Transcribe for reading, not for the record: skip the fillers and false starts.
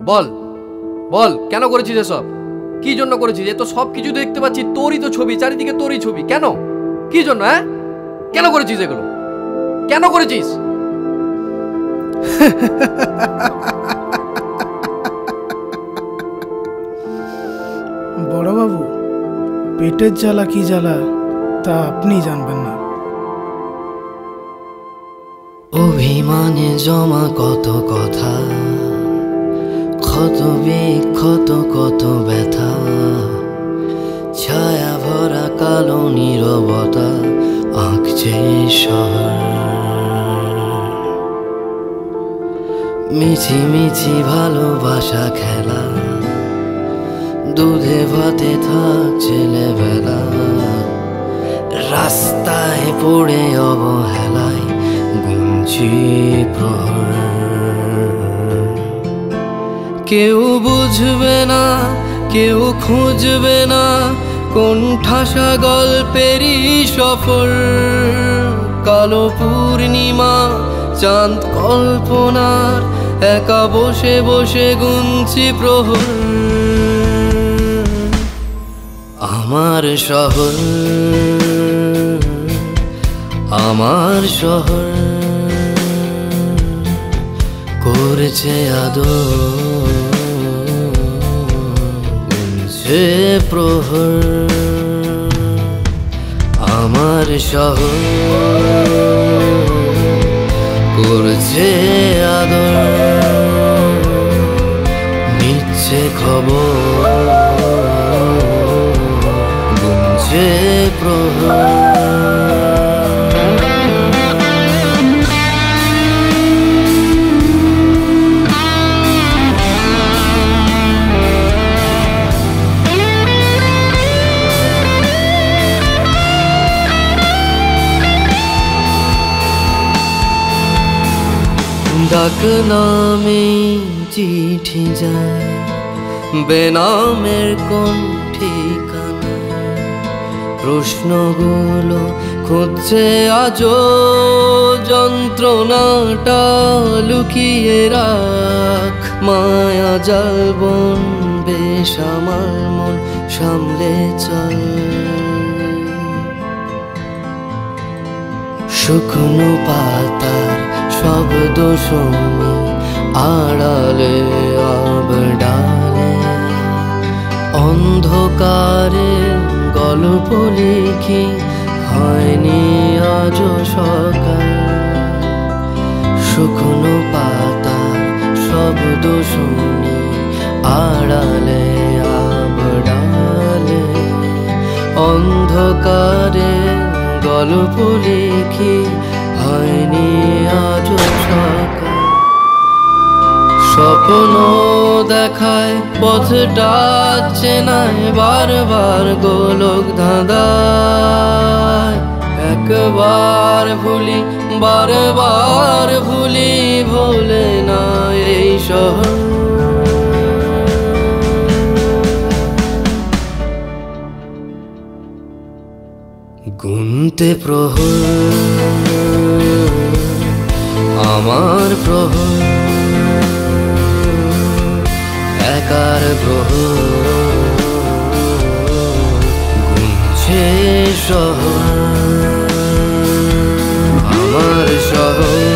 বল বল, কেন করেছিস এসব? কি জন্য করেছিস? এ তো সব কিছু দেখতে পাচ্ছি, তোরই তো ছবি, চারিদিকে তোরই ছবি। কেন? কি জন্য? হ্যাঁ, কেন করেছিস এগুলো? কেন করেছিস? বড়বাবু, পেটের জ্বালা কি জ্বালা তা আপনি জানবেন না। অভিমানে জমা কত কথা, ক্ষত বিক্ষত কত ব্যথা, ছায়া ভরা কালো নীরবতা আঁকছে শহর। মিছি মিছি ভালোবাসা খেলা, দুধে ভাতে থাক ছেলেবেলা, রাস্তায় পড়ে অবহেলায় গুনছি প্রহর। কেউ বুঝবে না, কেউ খুঁজবে না, কোন ঠাসা গল্পেরই সফর। কালো পূর্ণিমা চাঁদ কল্পনার, একা বসে বসে গুনছি প্রহর। আমার শহর, আমার শহর করেছে আদর, গুনছে প্রহর। আমার শহর করছে আদর, নিচ্ছে খবর, গুনছে প্রহর। ডাক নামে চিঠি যায়, বেনামের কোন ঠিকানা, প্রশ্নগুলো খুঁজছে আজও, যন্ত্রণাটা লুকিয়ে রাখ। মায়া জাল বন বেশ আমার মন সামলে চল। শুকনো পাতার শব্দ শুনি আড়ালে আবডালে, অন্ধকারে গল্প লিখি হয়নি আজও সকাল। শুকনো পাতার শব্দ শুনি আড়ালে আবডালে, অন্ধকারে গল্প লিখি হয়নি আজও সকাল। স্বপ্ন দেখায় পথটা চেনায়, বারবার গোলক ধাঁধায়। একবার ভুলি বারবার ভুলি, ভোলে না এই শহর। গুনতে প্রহর, আমার প্রহর, একার প্রহর, গুনছে শহর। আমার শহর